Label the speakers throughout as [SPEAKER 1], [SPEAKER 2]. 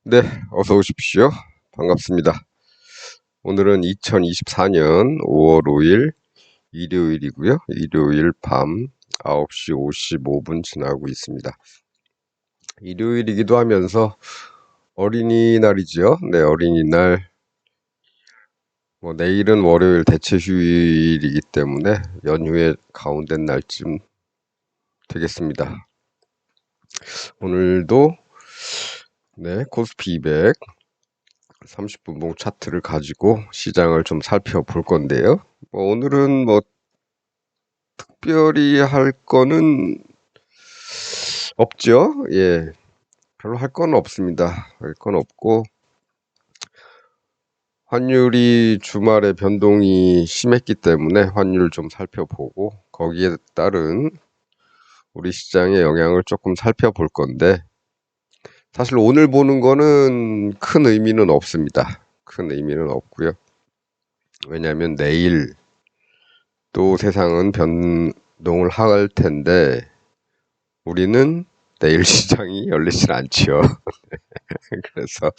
[SPEAKER 1] 네, 어서 오십시오. 반갑습니다. 오늘은 2024년 5월 5일 일요일이고요. 일요일 밤 9시 55분 지나고 있습니다. 일요일이기도 하면서 어린이날이죠. 네, 어린이날. 내일은 월요일 대체 휴일이기 때문에 연휴의 가운데 날쯤 되겠습니다. 오늘도 코스피 200 30분봉 차트를 가지고 시장을 좀 살펴볼 건데요. 오늘은 특별히 할 거는 없죠. 예, 별로 할 건 없습니다. 할 건 없고, 환율이 주말에 변동이 심했기 때문에 환율 좀 살펴보고, 거기에 따른 우리 시장의 영향을 조금 살펴볼 건데, 사실 오늘 보는 거는 큰 의미는 없습니다. 큰 의미는 없고요. 왜냐하면 내일 또 세상은 변동을 할 텐데, 우리는 내일 시장이 열리질 않지요. 그래서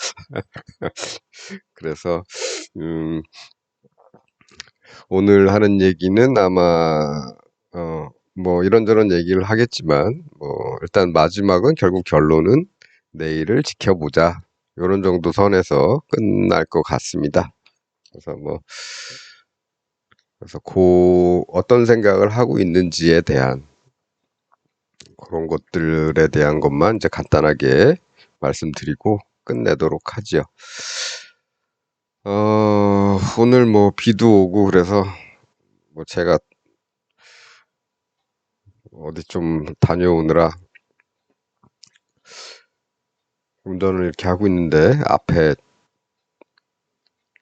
[SPEAKER 1] 그래서 오늘 하는 얘기는 아마 이런저런 얘기를 하겠지만 일단 마지막은 결국 결론은 내일을 지켜보자, 요런 정도 선에서 끝날 것 같습니다. 그래서 어떤 생각을 하고 있는지에 대한 그런 것들에 대한 것만 이제 간단하게 말씀드리고 끝내도록 하죠. 오늘 비도 오고 그래서 제가 어디 좀 다녀오느라 운전을 이렇게 하고 있는데, 앞에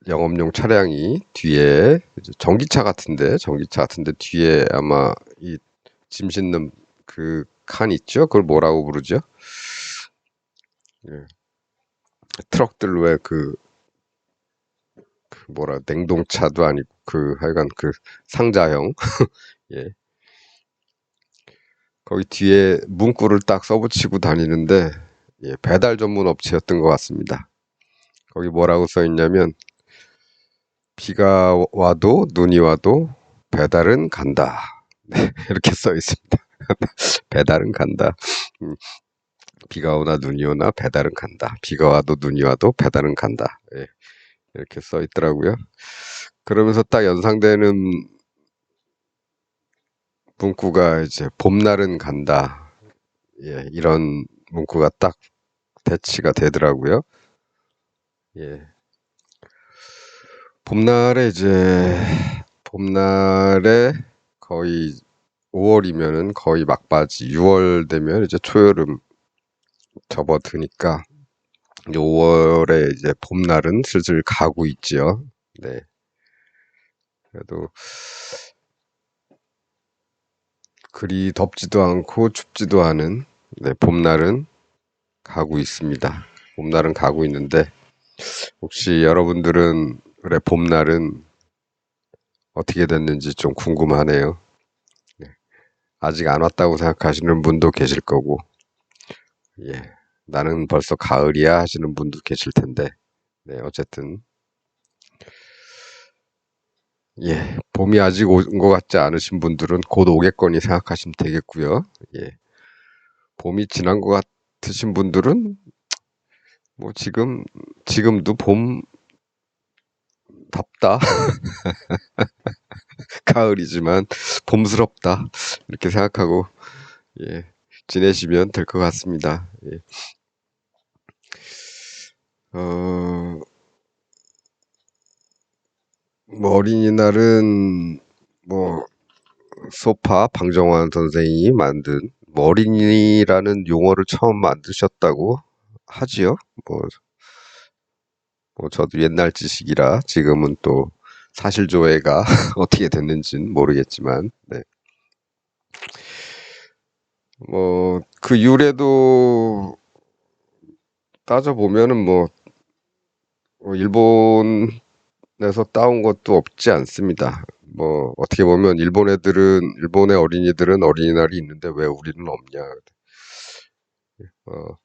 [SPEAKER 1] 영업용 차량이 뒤에 이제 전기차 같은데 뒤에 아마 이 짐 싣는 그 칸 있죠? 그걸 뭐라고 부르죠? 예. 트럭들 왜 냉동차도 아니고 하여간 상자형 예. 거기 뒤에 문구를 딱 써붙이고 다니는데, 예, 배달 전문 업체였던 것 같습니다. 거기 뭐라고 써 있냐면, 비가 와도 눈이 와도 배달은 간다. 네, 이렇게 써 있습니다. 배달은 간다. 비가 오나 눈이 오나 배달은 간다. 비가 와도 눈이 와도 배달은 간다. 예, 이렇게 써 있더라고요. 그러면서 딱 연상되는 문구가 이제 봄날은 간다. 예, 이런 문구가 딱 대치가 되더라고요. 예. 봄날에 거의 5월이면은 거의 막바지, 6월 되면 이제 초여름 접어드니까 이제 5월에 이제 봄날은 슬슬 가고 있지요. 네. 그래도 그리 덥지도 않고 춥지도 않은 봄날은 가고 있습니다. 봄날은 가고 있는데, 혹시 여러분들은 올해 봄날은 어떻게 됐는지 좀 궁금하네요. 네. 아직 안 왔다고 생각하시는 분도 계실 거고, 예, 나는 벌써 가을이야 하시는 분도 계실 텐데, 네, 어쨌든 예, 봄이 아직 온 것 같지 않으신 분들은 곧 오겠거니 생각하시면 되겠고요. 예, 봄이 지난 것 같으신 분들은 지금도 덥다, 가을이지만 봄스럽다, 이렇게 생각하고 예, 지내시면 될 것 같습니다. 예. 어, 어린이날은 소파 방정환 선생이 만든 어린이라는 용어를 처음 만드셨다고 하지요. 뭐, 저도 옛날 지식이라 지금은 또 사실조회가 어떻게 됐는지는 모르겠지만, 네. 그 유래도 따져보면은 일본에서 따온 것도 없지 않습니다. 어떻게 보면 일본의 어린이들은 어린이날이 있는데 왜 우리는 없냐. 어,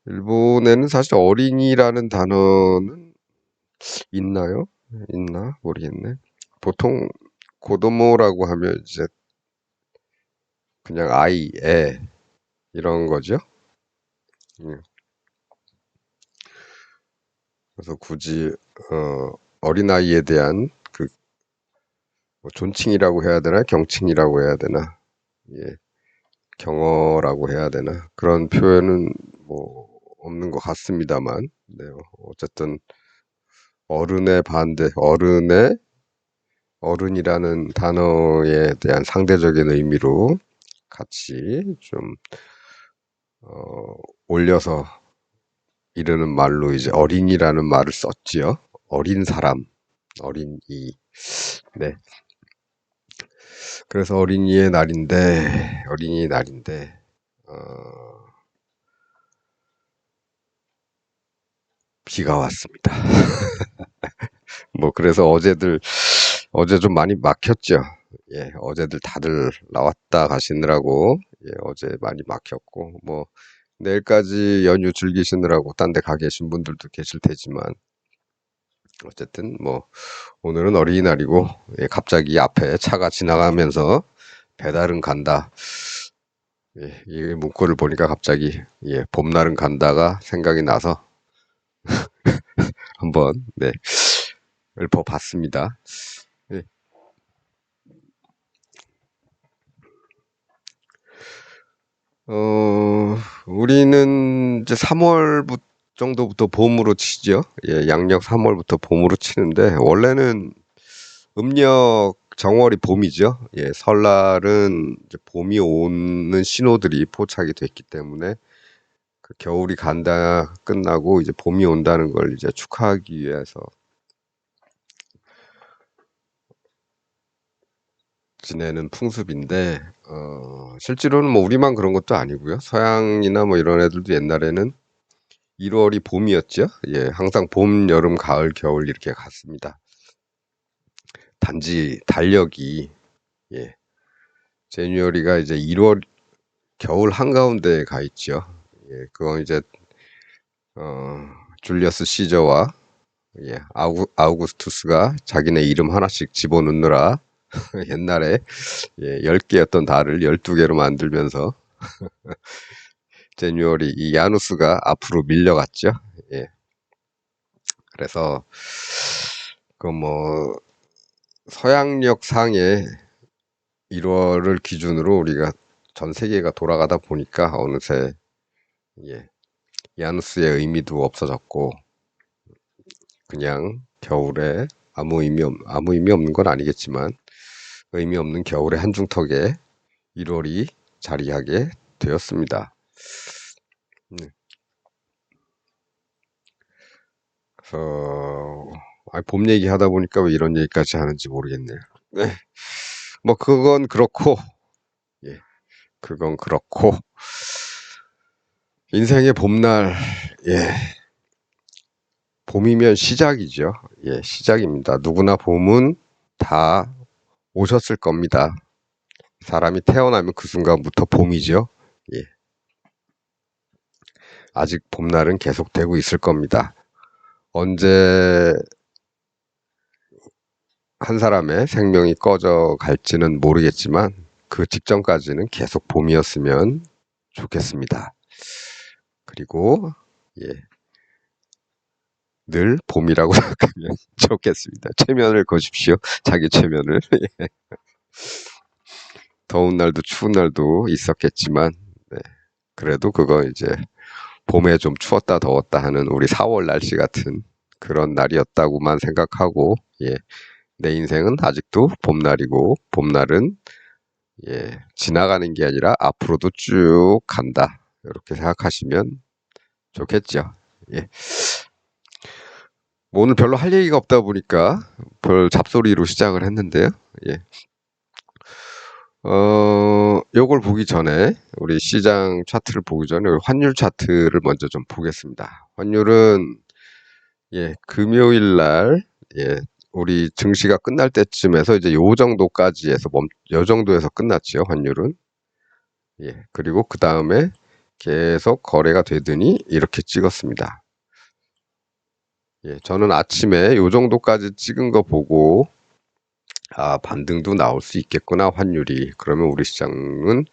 [SPEAKER 1] 일본에는 사실 어린이라는 단어는 있나요? 있나? 모르겠네. 보통 고도모라고 하면 이제 그냥 아이, 애 이런 거죠. 음, 그래서 굳이 어린아이에 대한 뭐 존칭이라고 해야 되나 경칭이라고 해야 되나 예, 경어라고 해야 되나 그런 표현은 뭐 없는 것 같습니다만 네, 어쨌든 어른의 반대, 어른이라는 단어에 대한 상대적인 의미로 같이 좀 올려서 이르는 말로 이제 어린이라는 말을 썼지요. 어린 사람, 어린이. 네. 그래서 어린이의 날인데, 비가 왔습니다. 뭐, 그래서 어제 좀 많이 막혔죠. 예, 어제들 다들 나왔다 가시느라고, 예, 어제 많이 막혔고, 뭐, 내일까지 연휴 즐기시느라고 딴 데 가 계신 분들도 계실 테지만, 어쨌든 뭐, 오늘은 어린이날이고, 예, 갑자기 앞에 차가 지나가면서 배달은 간다. 예, 이 문구를 보니까 갑자기, 예, 봄날은 간다가 생각이 나서 한번, 네, 읊어봤습니다. 예, 우리는 이제 3월 정도부터 봄으로 치죠. 예, 양력 3월부터 봄으로 치는데, 원래는 음력 정월이 봄이죠. 예, 설날은 이제 봄이 오는 신호들이 포착이 됐기 때문에 그 겨울이 간다 끝나고 이제 봄이 온다는 걸 이제 축하하기 위해서 지내는 풍습인데, 실제로는 뭐 우리만 그런 것도 아니고요. 서양이나 뭐 이런 애들도 옛날에는 1월이 봄이었죠. 예, 항상 봄, 여름, 가을, 겨울 이렇게 갔습니다. 단지 달력이, 예, 제뉴어리가 이제 1월 겨울 한가운데에 가 있죠. 예, 그건 이제, 어, 줄리어스 시저와, 예, 아우구스투스가 자기네 이름 하나씩 집어넣느라 옛날에, 예, 10개였던 달을 12개로 만들면서 제뉴얼이 이 야누스가 앞으로 밀려갔죠. 예. 그래서 그 뭐 서양력 상의 1월을 기준으로 우리가 전 세계가 돌아가다 보니까 어느새 예, 야누스의 의미도 없어졌고 그냥 겨울에 아무 의미 없는 건 아니겠지만 의미 없는 겨울의 한중턱에 1월이 자리하게 되었습니다. 그래서 봄 얘기 하다 보니까 왜 이런 얘기까지 하는지 모르겠네요. 네. 뭐 그건 그렇고 예, 그건 그렇고 인생의 봄날 예, 봄이면 시작이죠. 예, 시작입니다. 누구나 봄은 다 오셨을 겁니다. 사람이 태어나면 그 순간부터 봄이죠. 예, 아직 봄날은 계속되고 있을 겁니다. 언제 한 사람의 생명이 꺼져 갈지는 모르겠지만 그 직전까지는 계속 봄이었으면 좋겠습니다. 그리고 예, 늘 봄이라고 생각하면 좋겠습니다. 최면을 거십시오. 자기 최면을. 더운 날도 추운 날도 있었겠지만 네, 그래도 그거 이제 봄에 좀 추웠다 더웠다 하는 우리 4월 날씨 같은 그런 날이었다고만 생각하고 예, 내 인생은 아직도 봄날이고 봄날은 예, 지나가는 게 아니라 앞으로도 쭉 간다. 이렇게 생각하시면 좋겠죠. 예. 뭐 오늘 별로 할 얘기가 없다 보니까 별 잡소리로 시작을 했는데요. 예. 요걸 보기 전에 우리 시장 차트를 보기 전에 환율 차트를 먼저 좀 보겠습니다. 환율은 예, 금요일 날 예, 우리 증시가 끝날 때쯤에서 이제 요 정도까지 해서 요 정도에서 끝났죠, 환율은. 예. 그리고 그다음에 계속 거래가 되더니 이렇게 찍었습니다. 예, 저는 아침에 요 정도까지 찍은 거 보고 반등도 나올 수 있겠구나, 환율이. 그러면 우리 시장은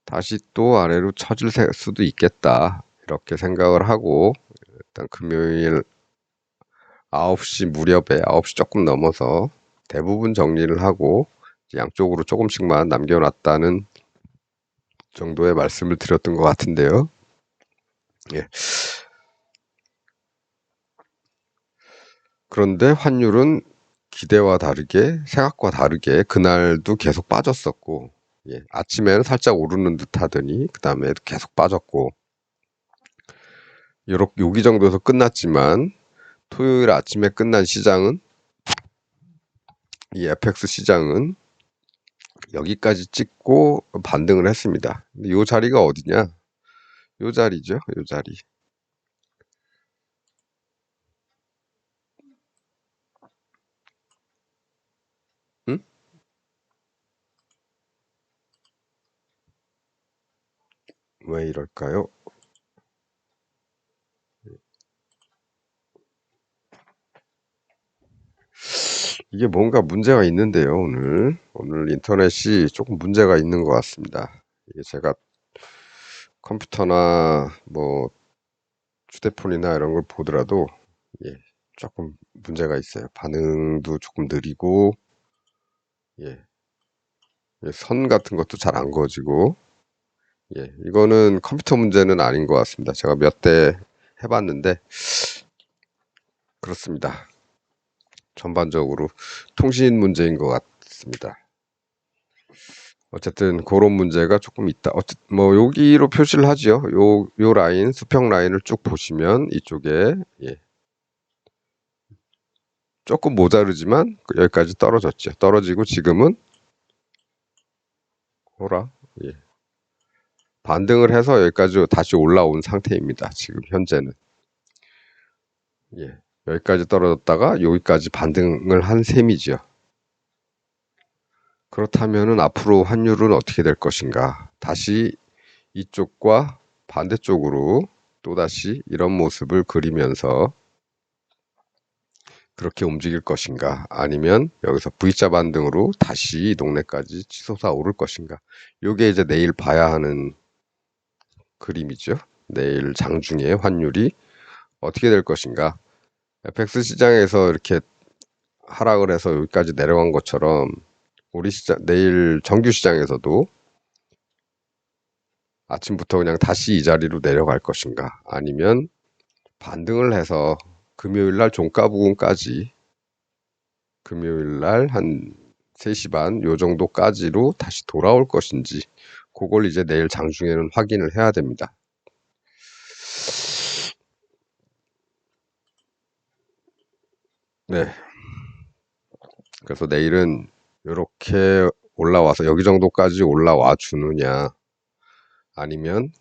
[SPEAKER 1] 다시 또 아래로 처질 수도 있겠다, 이렇게 생각을 하고 일단 금요일 9시 무렵에 9시 조금 넘어서 대부분 정리를 하고 양쪽으로 조금씩만 남겨놨다는 정도의 말씀을 드렸던 것 같은데요. 예. 그런데 환율은 기대와 다르게, 생각과 다르게 그날도 계속 빠졌었고, 예, 아침에는 살짝 오르는 듯 하더니 그 다음에 계속 빠졌고, 여기 정도에서 끝났지만 토요일 아침에 끝난 시장은, 이 FX 시장은 여기까지 찍고 반등을 했습니다. 근데 요 자리가 어디냐? 요 자리죠, 요 자리. 응? 왜 이럴까요? 이게 뭔가 문제가 있는데요, 오늘 인터넷이 조금 문제가 있는 것 같습니다. 이게 제가 컴퓨터나 뭐 휴대폰이나 이런 걸 보더라도, 예, 조금 문제가 있어요. 반응도 조금 느리고, 예, 선 같은 것도 잘 안 그어지고, 예, 이거는 컴퓨터 문제는 아닌 것 같습니다. 제가 몇 대 해봤는데 그렇습니다. 전반적으로 통신 문제인 것 같습니다. 어쨌든 그런 문제가 조금 있다. 뭐 여기로 표시를 하지요. 요 라인, 수평 라인을 쭉 보시면 이쪽에, 예, 조금 모자르지만 여기까지 떨어졌죠. 떨어지고 지금은 호라, 예, 반등을 해서 여기까지 다시 올라온 상태입니다. 지금 현재는, 예, 여기까지 떨어졌다가 여기까지 반등을 한 셈이죠. 그렇다면은 앞으로 환율은 어떻게 될 것인가? 다시 이쪽과 반대쪽으로 또다시 이런 모습을 그리면서 그렇게 움직일 것인가? 아니면 여기서 V자 반등으로 다시 이 동네까지 치솟아 오를 것인가? 요게 이제 내일 봐야 하는 그림이죠. 내일 장중에 환율이 어떻게 될 것인가? FX 시장에서 이렇게 하락을 해서 여기까지 내려간 것처럼 우리 시장, 내일 정규 시장에서도 아침부터 그냥 다시 이 자리로 내려갈 것인가? 아니면 반등을 해서 금요일 날 종가 부근까지, 금요일 날 한 3시 반 요 정도까지로 다시 돌아올 것인지, 그걸 이제 내일 장중에는 확인을 해야 됩니다. 네. 그래서 내일은 이렇게 올라와서 여기 정도까지 올라와 주느냐, 아니면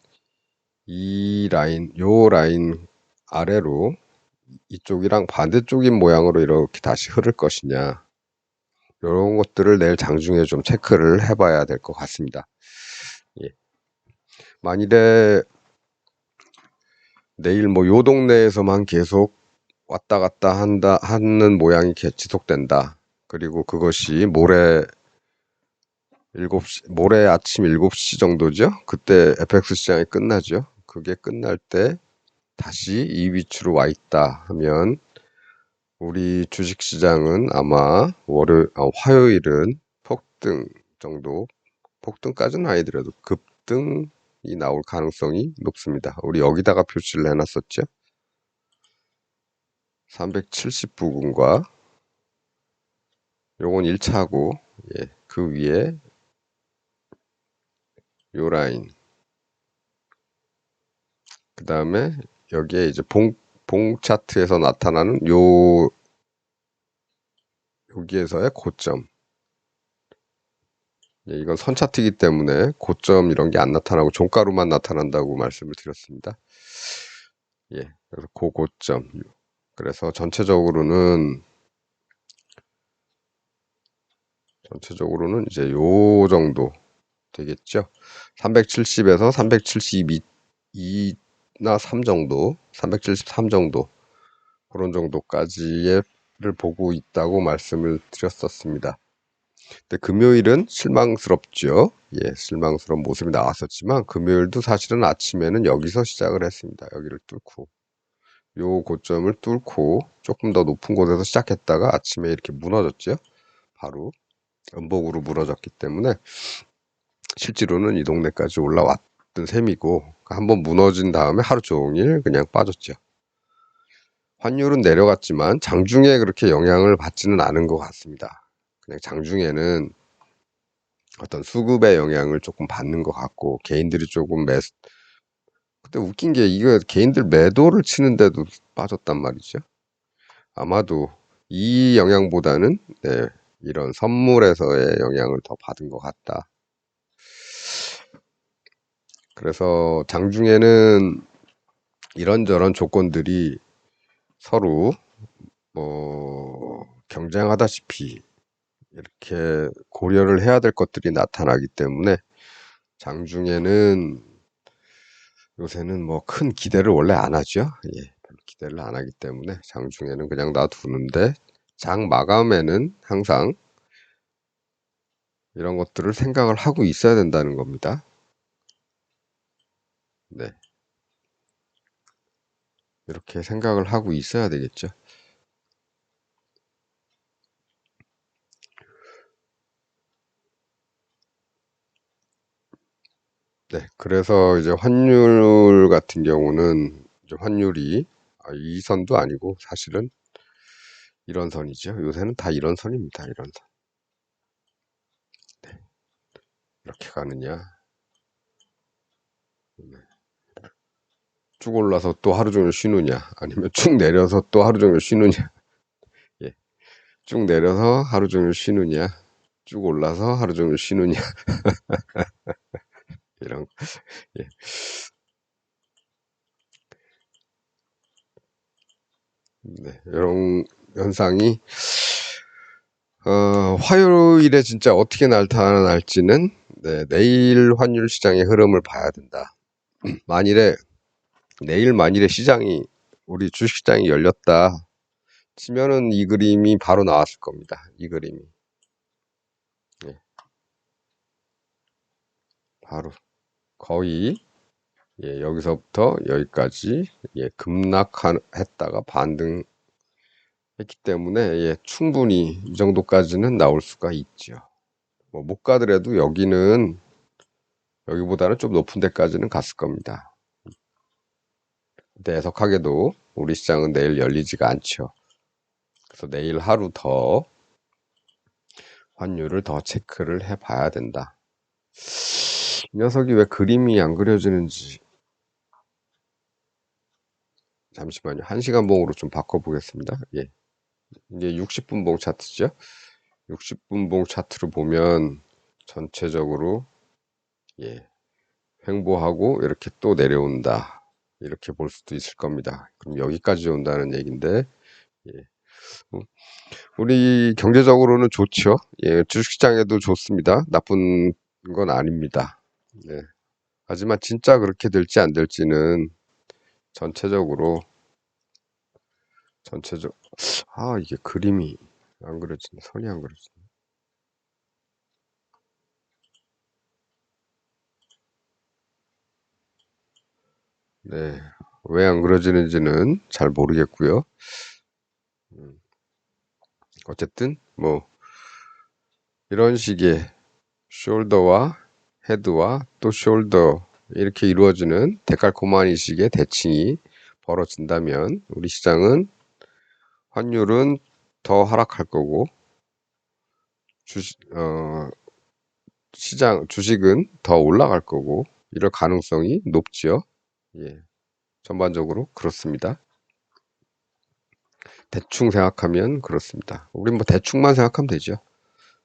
[SPEAKER 1] 요 라인 아래로 이쪽이랑 반대쪽인 모양으로 이렇게 다시 흐를 것이냐, 이런 것들을 내일 장중에 좀 체크를 해봐야 될 것 같습니다. 예. 만일에 내일 뭐 요 동네에서만 계속 왔다 갔다 하는 모양이 지속된다. 그리고 그것이 모레 아침 7시 정도죠. 그때 FX 시장이 끝나죠. 그게 끝날 때 다시 이 위치로 와 있다 하면 우리 주식시장은 아마 화요일은 폭등 정도, 폭등까지는 아니더라도 급등이 나올 가능성이 높습니다. 우리 여기다가 표시를 해놨었죠. 370 부근과 요건 1차고, 예, 그 위에 요 라인, 그 다음에 여기에 이제 봉 차트에서 나타나는 여기에서의 고점. 예, 이건 선 차트이기 때문에 고점 이런 게 안 나타나고 종가로만 나타난다고 말씀을 드렸습니다. 예, 그래서 고고점. 그래서 전체적으로는 이제 요 정도, 되겠죠. 370에서 372나 3 정도, 373 정도, 그런 정도까지를 보고 있다고 말씀을 드렸었습니다. 근데 금요일은 실망스럽죠. 예, 실망스러운 모습이 나왔었지만 금요일도 사실은 아침에는 여기서 시작을 했습니다. 여기를 뚫고 요 고점을 뚫고 조금 더 높은 곳에서 시작했다가 아침에 이렇게 무너졌죠. 바로 음봉으로 무너졌기 때문에 실제로는 이 동네까지 올라왔던 셈이고 한번 무너진 다음에 하루 종일 그냥 빠졌죠. 환율은 내려갔지만 장중에 그렇게 영향을 받지는 않은 것 같습니다. 그냥 장중에는 어떤 수급의 영향을 조금 받는 것 같고 개인들이 조금 근데 웃긴 게 이거 개인들 매도를 치는데도 빠졌단 말이죠. 아마도 이 영향보다는 네, 이런 선물에서의 영향을 더 받은 것 같다. 그래서 장중에는 이런저런 조건들이 서로 경쟁하다시피 이렇게 고려를 해야 될 것들이 나타나기 때문에 장중에는 요새는 뭐 큰 기대를 원래 안 하죠. 예, 별로 기대를 안 하기 때문에 장중에는 그냥 놔두는데 장 마감에는 항상 이런 것들을 생각을 하고 있어야 된다는 겁니다. 네. 이렇게 생각을 하고 있어야 되겠죠. 네. 그래서 이제 환율 같은 경우는 이제 환율이 이 선도 아니고 사실은 이런 선이죠. 요새는 다 이런 선입니다. 이런 선. 네. 이렇게 가느냐. 네. 쭉 올라서 또 하루 종일 쉬느냐. 아니면 쭉 내려서 또 하루 종일 쉬느냐. 예. 쭉 내려서 하루 종일 쉬느냐. 쭉 올라서 하루 종일 쉬느냐. 이런, 예. 네. 이런 현상이 화요일에 진짜 어떻게 나타날지는 네, 내일 환율 시장의 흐름을 봐야 된다. 만일에 시장이 우리 주식시장이 열렸다 치면은 이 그림이 바로 나왔을 겁니다. 이 그림이 예, 바로 거의 여기서부터 여기까지 급락했다가 반등했기 때문에 충분히 이 정도까지는 나올 수가 있죠. 뭐 못 가더라도 여기보다는 좀 높은 데까지는 갔을 겁니다. 근데 애석하게도 우리 시장은 내일 열리지가 않죠. 그래서 내일 하루 더 환율을 더 체크를 해 봐야 된다. 이 녀석이 왜 그림이 안 그려지는지 잠시만요. 1시간 봉으로 좀 바꿔보겠습니다. 예. 이게 60분 봉 차트죠. 60분 봉 차트를 보면 전체적으로 횡보하고 이렇게 또 내려온다. 이렇게 볼 수도 있을 겁니다. 그럼 여기까지 온다는 얘기인데 우리 경제적으로는 좋죠. 예, 주식시장에도 좋습니다. 나쁜 건 아닙니다. 네. 하지만 진짜 그렇게 될지 안 될지는 전체적으로 이게 그림이 안 그려지네. 선이 안 그려지네. 네. 왜 안 그려지는지는 잘 모르겠고요. 어쨌든 뭐 이런 식의 숄더와 헤드와 또 숄더 이렇게 이루어지는 데칼코마니 식의 대칭이 벌어진다면 우리 시장은 환율은 더 하락할 거고 주식은 더 올라갈 거고 이럴 가능성이 높지요. 예, 전반적으로 그렇습니다. 대충 생각하면 그렇습니다. 우린 뭐 대충만 생각하면 되죠.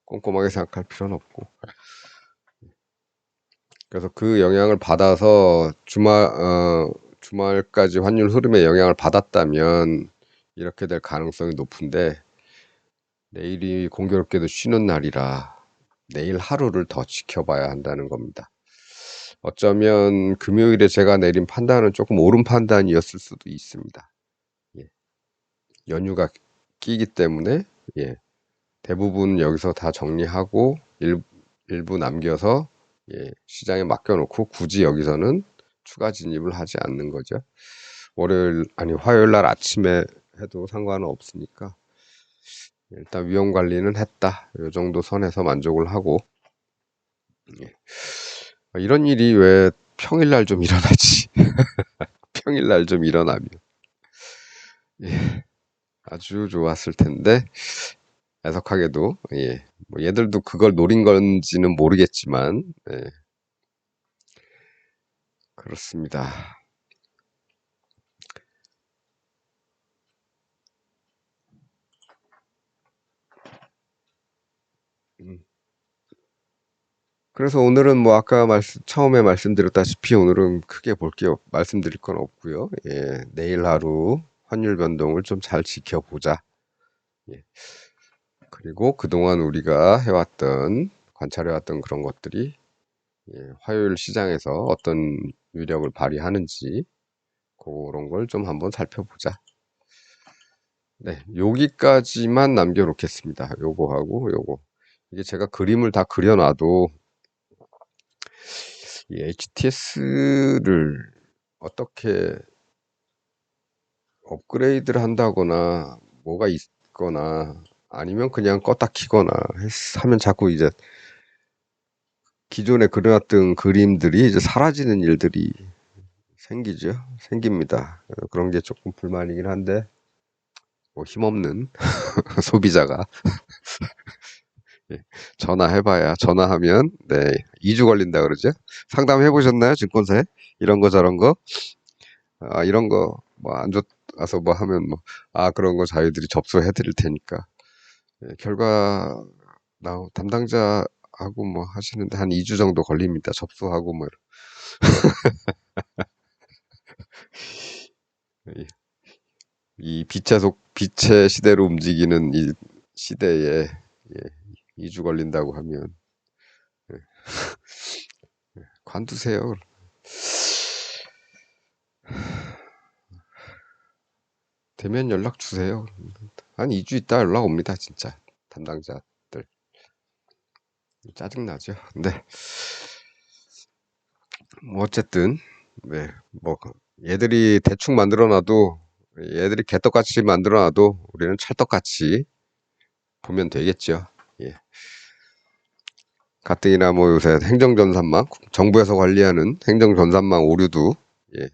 [SPEAKER 1] 꼼꼼하게 생각할 필요는 없고. 그래서 그 영향을 받아서 주말까지 환율 흐름에 영향을 받았다면 이렇게 될 가능성이 높은데 내일이 공교롭게도 쉬는 날이라 내일 하루를 더 지켜봐야 한다는 겁니다. 어쩌면 금요일에 제가 내린 판단은 조금 옳은 판단이었을 수도 있습니다. 예. 연휴가 끼기 때문에 예. 대부분 여기서 다 정리하고 일부 남겨서 예. 시장에 맡겨놓고 굳이 여기서는 추가 진입을 하지 않는 거죠. 화요일 날 아침에 해도 상관은 없으니까 일단 위험 관리는 했다. 이 정도 선에서 만족을 하고 예. 이런 일이 왜 평일날 좀 일어나지? 평일날 좀 일어나면 예. 아주 좋았을 텐데 애석하게도 예. 뭐 얘들도 그걸 노린 건지는 모르겠지만 예. 그렇습니다. 음. 그래서 오늘은 뭐 아까 처음에 말씀드렸다시피 오늘은 크게 말씀드릴 건 없고요. 예. 내일 하루 환율 변동을 좀 잘 지켜보자. 예. 그리고 그동안 우리가 관찰해왔던 그런 것들이 예, 화요일 시장에서 어떤 위력을 발휘하는지 그런 걸 좀 한번 살펴보자. 네, 여기까지만 남겨놓겠습니다. 요거하고 요거. 이게 제가 그림을 다 그려놔도 이 HTS를 어떻게 업그레이드를 한다거나 뭐가 있거나 아니면 그냥 껐다 키거나 하면 자꾸 이제 기존에 그려놨던 그림들이 이제 사라지는 일들이 생깁니다. 그런 게 조금 불만이긴 한데 뭐 힘없는 소비자가 예, 전화하면 네 2주 걸린다 그러죠. 상담해 보셨나요? 증권사에 이런 거 저런 거 이런 거 뭐 안 좋아서 뭐 하면 뭐 그런 거 저희들이 접수해 드릴 테니까 예, 결과 담당자하고 뭐 하시는데 한 2주 정도 걸립니다. 접수하고 뭐 이, 이 빛의 시대로 움직이는 이 시대에 예, 2주 걸린다고 하면 예, 관두세요. 되면 연락 주세요. 한 2주 있다 연락 옵니다. 진짜 담당자들 짜증나죠. 근데 뭐 어쨌든 네, 뭐 얘들이 대충 만들어놔도 얘들이 개떡같이 만들어놔도 우리는 찰떡같이 보면 되겠죠. 예. 가뜩이나 뭐 요새 행정전산망 정부에서 관리하는 행정전산망 오류도 예.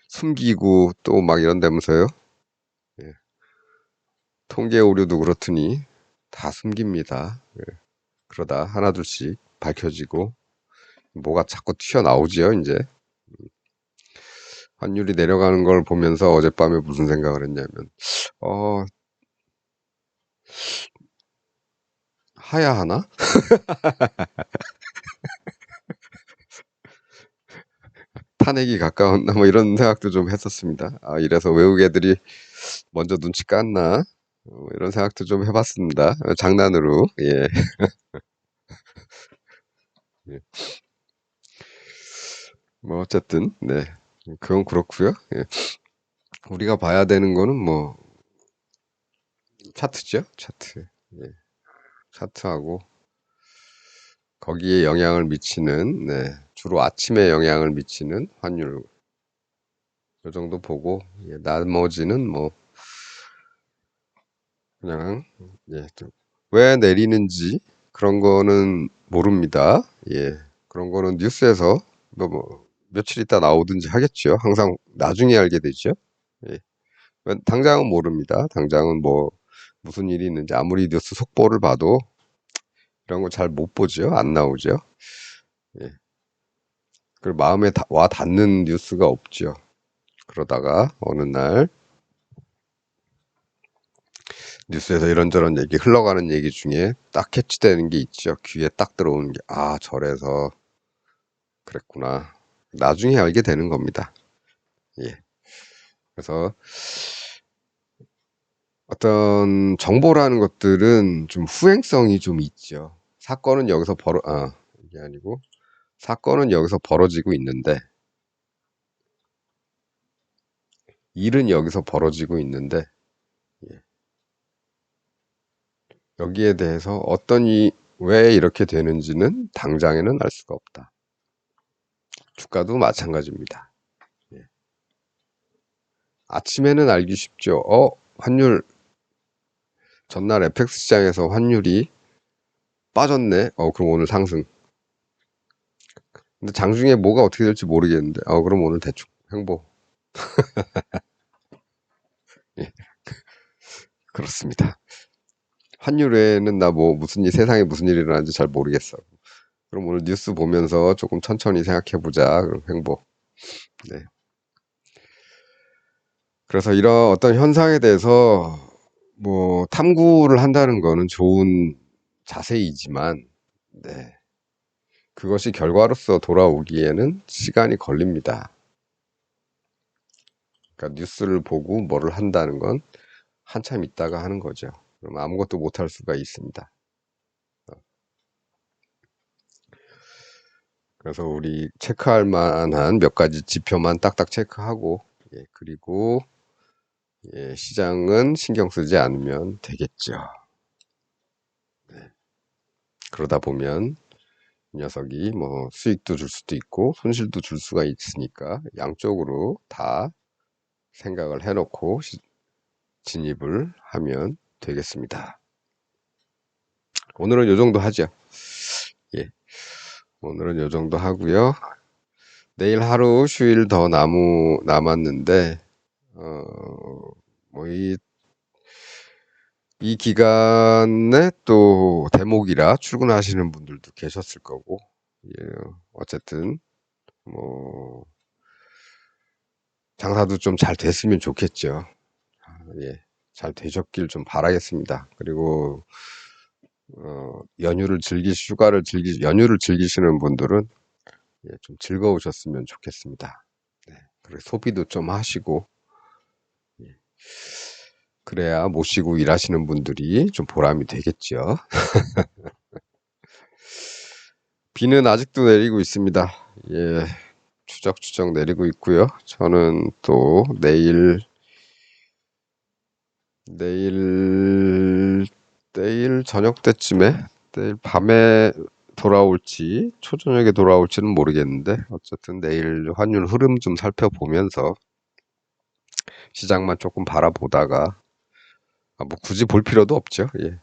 [SPEAKER 1] 숨기고 또 막 이런다면서요. 예. 통계 오류도 그렇더니 다 숨깁니다. 예. 그러다 하나둘씩 밝혀지고 뭐가 자꾸 튀어나오지요. 이제 환율이 내려가는 걸 보면서 어젯밤에 무슨 생각을 했냐면 어 하야 하나? 탄핵이 가까웠나? 뭐 이런 생각도 좀 했었습니다. 이래서 외국 애들이 먼저 눈치 깠나? 이런 생각도 좀 해봤습니다. 장난으로. 예. 예. 뭐 어쨌든 네. 그건 그렇고요. 예. 우리가 봐야 되는 거는 뭐 차트죠. 차트. 예. 차트하고 거기에 영향을 미치는 네. 주로 아침에 영향을 미치는 환율 이 정도 보고 예. 나머지는 뭐 그냥 예. 왜 내리는지 그런 거는 모릅니다. 예. 그런 거는 뉴스에서 뭐 며칠 있다 나오든지 하겠죠. 항상 나중에 알게 되죠. 예. 당장은 모릅니다. 당장은 뭐 무슨 일이 있는지 아무리 뉴스 속보를 봐도 이런 거 잘 못 보죠. 안 나오죠. 예. 그 마음에 와 닿는 뉴스가 없죠. 그러다가 어느 날 뉴스에서 이런저런 얘기 흘러가는 얘기 중에 딱 캐치되는 게 있죠. 귀에 딱 들어오는 게 저래서 그랬구나. 나중에 알게 되는 겁니다. 예. 그래서 어떤 정보라는 것들은 좀 후행성이 좀 있죠. 사건은 여기서 이게 아니고, 사건은 여기서 벌어지고 있는데, 일은 여기서 벌어지고 있는데, 예, 여기에 대해서 왜 이렇게 되는지는 당장에는 알 수가 없다. 주가도 마찬가지입니다. 예. 아침에는 알기 쉽죠. 환율, 전날 FX 시장에서 환율이 빠졌네. 그럼 오늘 상승. 근데 장중에 뭐가 어떻게 될지 모르겠는데, 그럼 오늘 대충 횡보. 예, 그렇습니다. 환율 외에는 나 뭐 세상에 무슨 일이 일어나는지 잘 모르겠어. 그럼 오늘 뉴스 보면서 조금 천천히 생각해보자. 그럼 횡보. 네. 그래서 이런 어떤 현상에 대해서 뭐 탐구를 한다는 거는 좋은 자세이지만, 네. 그것이 결과로서 돌아오기에는 시간이 걸립니다. 그러니까 뉴스를 보고 뭐를 한다는 건 한참 있다가 하는 거죠. 그럼 아무것도 못할 수가 있습니다. 그래서 우리 체크할 만한 몇 가지 지표만 딱딱 체크하고, 예, 그리고 예, 시장은 신경 쓰지 않으면 되겠죠. 네. 그러다 보면 이 녀석이 뭐 수익도 줄 수도 있고 손실도 줄 수가 있으니까 양쪽으로 다 생각을 해놓고 진입을 하면 되겠습니다. 오늘은 요 정도 하죠. 예, 오늘은 요 정도 하고요. 내일 하루 휴일 더 남았는데 뭐 이 기간에 또 대목이라 출근하시는 분들도 계셨을 거고, 예, 어쨌든 뭐 장사도 좀 잘 됐으면 좋겠죠. 예, 잘 되셨길 좀 바라겠습니다. 그리고 연휴를 즐기시는 분들은 예, 좀 즐거우셨으면 좋겠습니다. 네, 그리고 소비도 좀 하시고, 예, 그래야 모시고 일하시는 분들이 좀 보람이 되겠죠. 비는 아직도 내리고 있습니다. 예, 추적추적 내리고 있고요. 저는 또 내일 저녁 때쯤에, 내일 밤에 돌아올지 초저녁에 돌아올지는 모르겠는데 어쨌든 내일 환율 흐름 좀 살펴보면서 시장만 조금 바라보다가 뭐 굳이 볼 필요도 없죠. 예.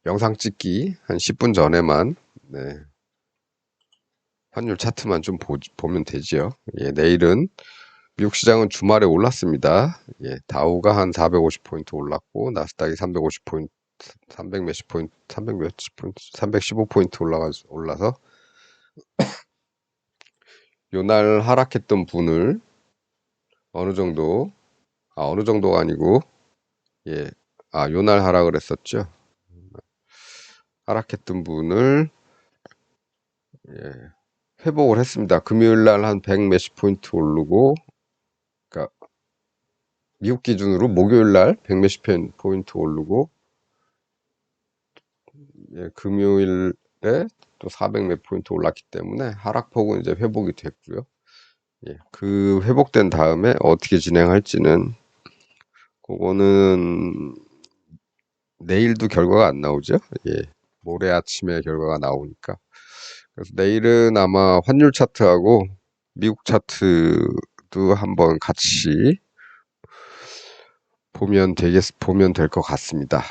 [SPEAKER 1] 영상 찍기 한 10분 전에만 네, 환율 차트만 좀 보면 되지요. 예, 내일은 미국 시장은 주말에 올랐습니다. 예, 다우가 한 450포인트 올랐고 나스닥이 350포인트, 300 몇십 포인트, 300 몇십 포인트, 315포인트 올라서 요날 하락했던 분을 어느 정도, 어느 정도가 아니고, 예, 요날 하락을 했었죠. 하락했던 분을, 예, 회복을 했습니다. 금요일 날 한 100 몇십 포인트 오르고, 그러니까 미국 기준으로 목요일 날 100 몇십 포인트 오르고, 예, 금요일에 또 400 몇 포인트 올랐기 때문에 하락폭은 이제 회복이 됐고요. 예, 그 회복된 다음에 어떻게 진행할지는 그거는 내일도 결과가 안 나오죠. 예, 모레 아침에 결과가 나오니까. 그래서 내일은 아마 환율 차트하고 미국 차트도 한번 같이 보면 될 것 같습니다.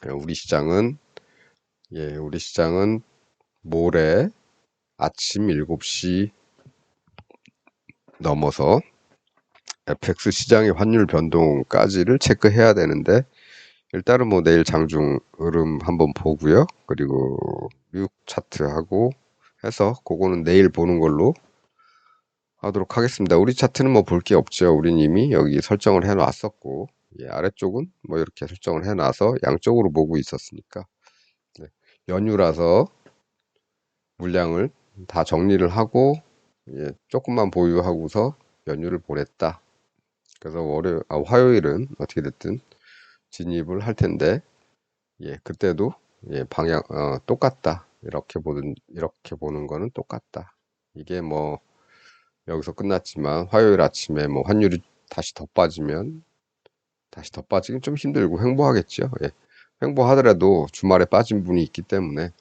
[SPEAKER 1] 예, 우리 시장은 모레 아침 7시 넘어서 FX 시장의 환율 변동까지를 체크해야 되는데 일단은 뭐 내일 장중 흐름 한번 보고요. 그리고 미국 차트하고 해서 그거는 내일 보는 걸로 하도록 하겠습니다. 우리 차트는 뭐 볼 게 없죠. 우린 이미 여기 설정을 해 놨었고 예, 아래쪽은 뭐 이렇게 설정을 해 놔서 양쪽으로 보고 있었으니까 네. 연휴라서 물량을 다 정리를 하고 예, 조금만 보유하고서 연휴를 보냈다. 그래서 화요일은 어떻게 됐든 진입을 할 텐데 예, 그때도 예, 방향, 똑같다. 이렇게 보는 거는 똑같다. 이게 뭐, 여기서 끝났지만, 화요일 아침에 뭐, 환율이 다시 더 빠지긴 좀 힘들고 횡보하겠죠. 예. 횡보하더라도 주말에 빠진 분이 있기 때문에,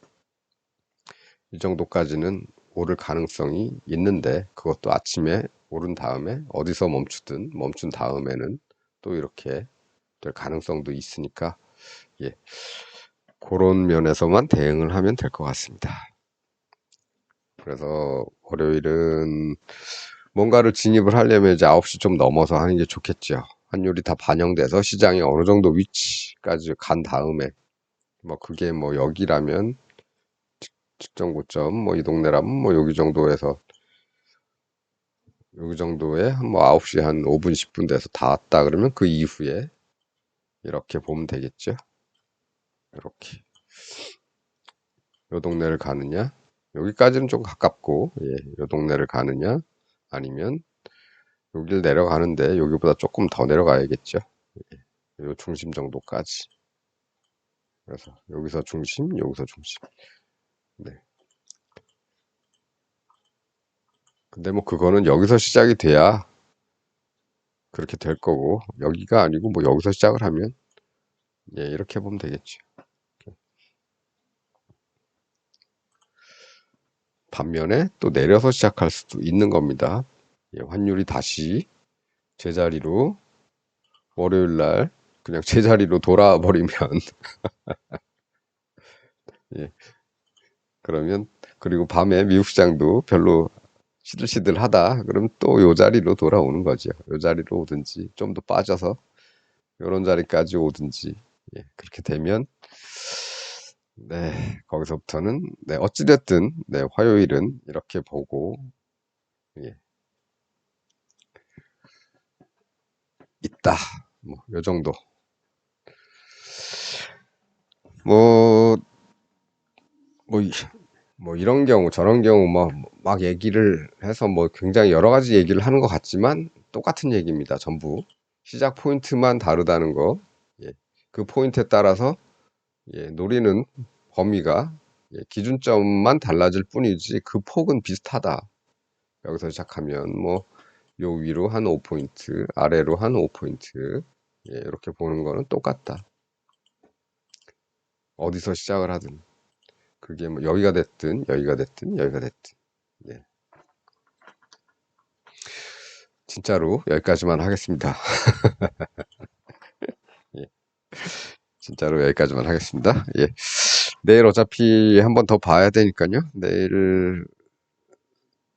[SPEAKER 1] 이 정도까지는 오를 가능성이 있는데, 그것도 아침에 오른 다음에, 어디서 멈춘 다음에는 또 이렇게 될 가능성도 있으니까, 예. 그런 면에서만 대응을 하면 될 것 같습니다. 그래서 월요일은 뭔가를 진입을 하려면 이제 9시 좀 넘어서 하는 게 좋겠죠. 환율이 다 반영돼서 시장이 어느 정도 위치까지 간 다음에 뭐 그게 뭐 여기라면 측정 고점 뭐 이 동네라면 뭐 여기 정도에 뭐 9시 한 5분 10분 돼서 다 왔다 그러면 그 이후에 이렇게 보면 되겠죠. 이렇게 요 동네를 가느냐 여기까지는 좀 가깝고 요 동네를 가느냐 아니면 여기를 내려가는데 여기보다 조금 더 내려가야겠죠. 요 중심 정도까지. 그래서 여기서 중심, 여기서 중심. 네. 근데 뭐 그거는 여기서 시작이 돼야 그렇게 될 거고 여기가 아니고 뭐 여기서 시작을 하면 이렇게 보면 되겠죠. 반면에 또 내려서 시작할 수도 있는 겁니다. 환율이 다시 제자리로 월요일 날 그냥 제자리로 돌아와 버리면 예, 그러면 그리고 밤에 미국 시장도 별로 시들시들하다 그럼 또 요 자리로 돌아오는 거죠. 요 자리로 오든지 좀 더 빠져서 요런 자리까지 오든지 그렇게 되면 거기서부터는 어찌됐든 화요일은 이렇게 보고 있다. 뭐 요 정도. 뭐 뭐, 뭐 이런 경우 저런 경우 막 얘기를 해서 뭐 굉장히 여러 가지 얘기를 하는 것 같지만 똑같은 얘기입니다. 전부 시작 포인트만 다르다는 거. 그 포인트에 따라서 노리는 범위가 기준점만 달라질 뿐이지 그 폭은 비슷하다. 여기서 시작하면 뭐 요 위로 한 5포인트, 아래로 한 5포인트 이렇게 보는 거는 똑같다. 어디서 시작을 하든 그게 뭐 여기가 됐든 여기가 됐든 여기가 됐든 진짜로 여기까지만 하겠습니다. 예, 진짜로 여기까지만 하겠습니다. 내일 어차피 한번 더 봐야 되니까요. 내일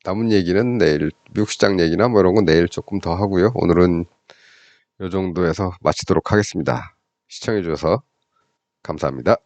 [SPEAKER 1] 남은 얘기는 내일 미국 시장 얘기나 뭐 이런 건 내일 조금 더 하고요. 오늘은 이 정도에서 마치도록 하겠습니다. 시청해 주셔서 감사합니다.